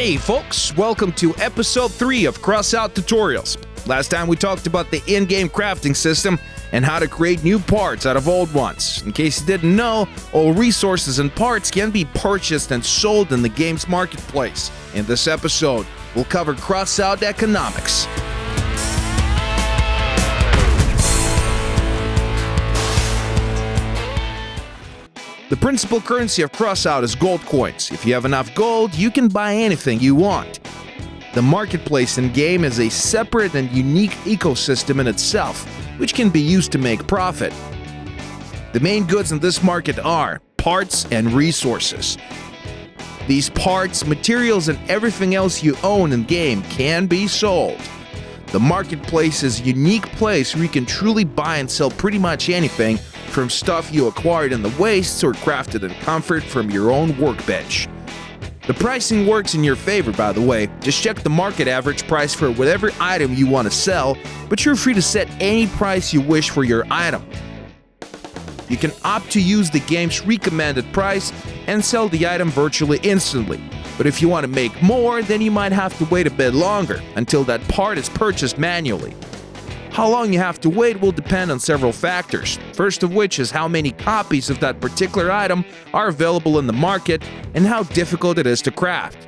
Hey folks, welcome to episode 3 of Crossout Tutorials. Last time we talked about the in-game crafting system and how to create new parts out of old ones. In case you didn't know, all resources and parts can be purchased and sold in the game's marketplace. In this episode, we'll cover Crossout economics. The principal currency of Crossout is gold coins. If you have enough gold, you can buy anything you want. The marketplace in-game is a separate and unique ecosystem in itself, which can be used to make profit. The main goods in this market are parts and resources. These parts, materials, and everything else you own in-game can be sold. The marketplace is a unique place where you can truly buy and sell pretty much anything, from stuff you acquired in the wastes or crafted in comfort from your own workbench. The pricing works in your favor, by the way. Just check the market average price for whatever item you want to sell, but you're free to set any price you wish for your item. You can opt to use the game's recommended price and sell the item virtually instantly. But if you want to make more, then you might have to wait a bit longer until that part is purchased manually. How long you have to wait will depend on several factors, first of which is how many copies of that particular item are available in the market and how difficult it is to craft.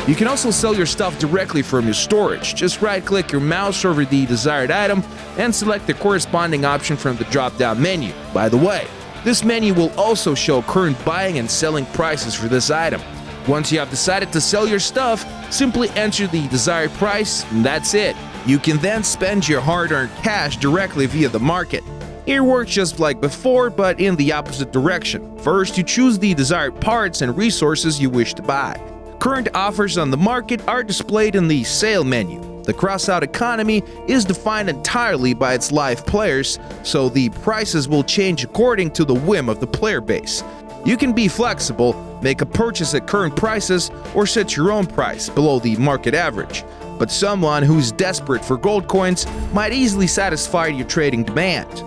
You can also sell your stuff directly from your storage. Just right-click your mouse over the desired item and select the corresponding option from the drop-down menu. By the way, this menu will also show current buying and selling prices for this item. Once you have decided to sell your stuff, simply enter the desired price, and that's it. You can then spend your hard-earned cash directly via the market. It works just like before, but in the opposite direction. First, you choose the desired parts and resources you wish to buy. Current offers on the market are displayed in the sale menu. The Crossout economy is defined entirely by its live players, so the prices will change according to the whim of the player base. You can be flexible, make a purchase at current prices, or set your own price below the market average. But someone who's desperate for gold coins might easily satisfy your trading demand.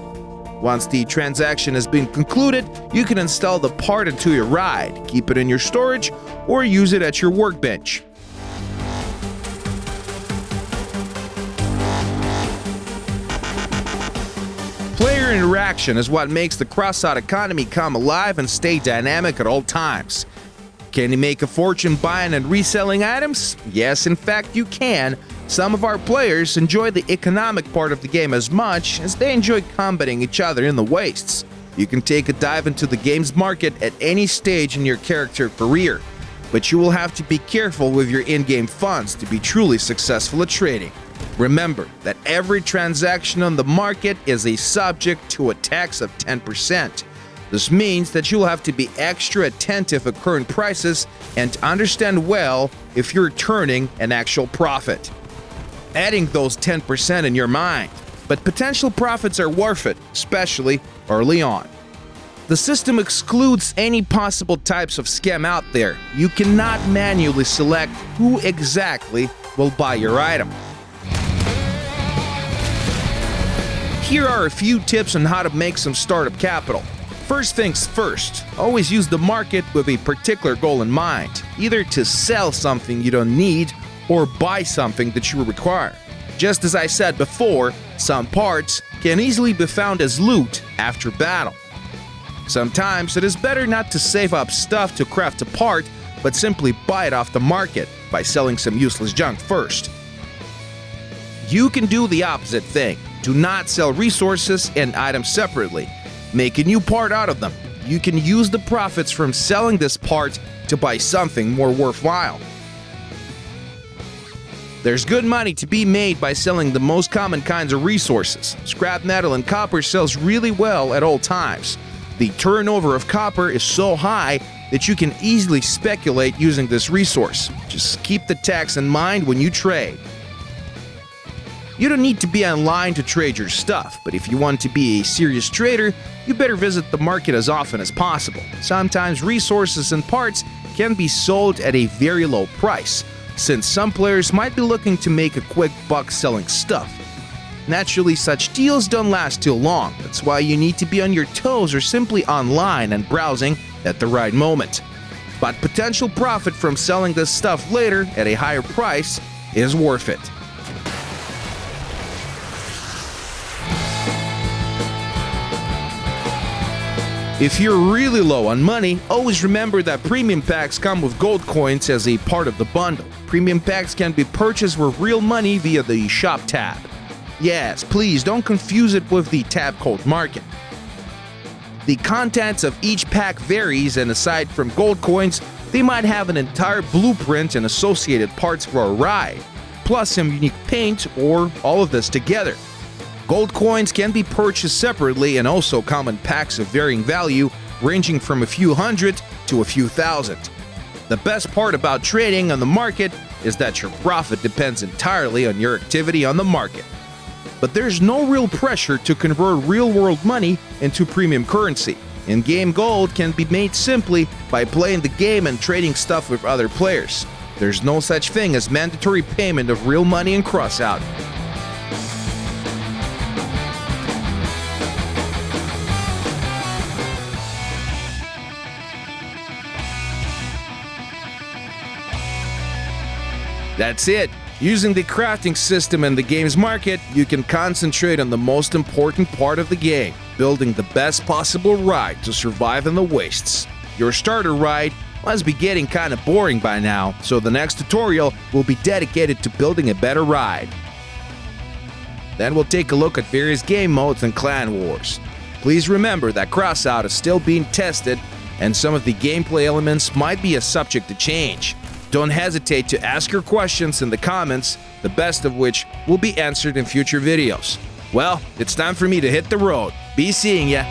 Once the transaction has been concluded, you can install the part into your ride, keep it in your storage, or use it at your workbench. Player interaction is what makes the Crossout economy come alive and stay dynamic at all times. Can you make a fortune buying and reselling items? Yes, in fact you can. Some of our players enjoy the economic part of the game as much as they enjoy combating each other in the wastes. You can take a dive into the game's market at any stage in your character career, but you will have to be careful with your in-game funds to be truly successful at trading. Remember that every transaction on the market is a subject to a tax of 10%. This means that you'll have to be extra attentive at current prices and understand well if you're turning an actual profit. Adding those 10% in your mind, but potential profits are worth it, especially early on. The system excludes any possible types of scam out there. You cannot manually select who exactly will buy your item. Here are a few tips on how to make some startup capital. First things first, always use the market with a particular goal in mind, either to sell something you don't need or buy something that you require. Just as I said before, some parts can easily be found as loot after battle. Sometimes it is better not to save up stuff to craft a part, but simply buy it off the market by selling some useless junk first. You can do the opposite thing. Do not sell resources and items separately. Make a new part out of them. You can use the profits from selling this part to buy something more worthwhile. There's good money to be made by selling the most common kinds of resources. Scrap metal and copper sells really well at all times. The turnover of copper is so high that you can easily speculate using this resource. Just keep the tax in mind when you trade. You don't need to be online to trade your stuff, but if you want to be a serious trader, you better visit the market as often as possible. Sometimes resources and parts can be sold at a very low price, since some players might be looking to make a quick buck selling stuff. Naturally, such deals don't last too long. That's why you need to be on your toes or simply online and browsing at the right moment. But potential profit from selling this stuff later at a higher price is worth it. If you're really low on money, always remember that premium packs come with gold coins as a part of the bundle. Premium packs can be purchased with real money via the shop tab. Yes, please don't confuse it with the tab called Market. The contents of each pack varies, and aside from gold coins, they might have an entire blueprint and associated parts for a ride, plus some unique paint or all of this together. Gold coins can be purchased separately and also come in packs of varying value, ranging from a few hundred to a few thousand. The best part about trading on the market is that your profit depends entirely on your activity on the market. But there's no real pressure to convert real-world money into premium currency. In-game gold can be made simply by playing the game and trading stuff with other players. There's no such thing as mandatory payment of real money in Crossout. That's it. Using the crafting system in the game's market, you can concentrate on the most important part of the game, building the best possible ride to survive in the wastes. Your starter ride must be getting kinda boring by now, so the next tutorial will be dedicated to building a better ride. Then we'll take a look at various game modes and clan wars. Please remember that Crossout is still being tested, and some of the gameplay elements might be a subject to change. Don't hesitate to ask your questions in the comments, the best of which will be answered in future videos. Well, it's time for me to hit the road. Be seeing ya!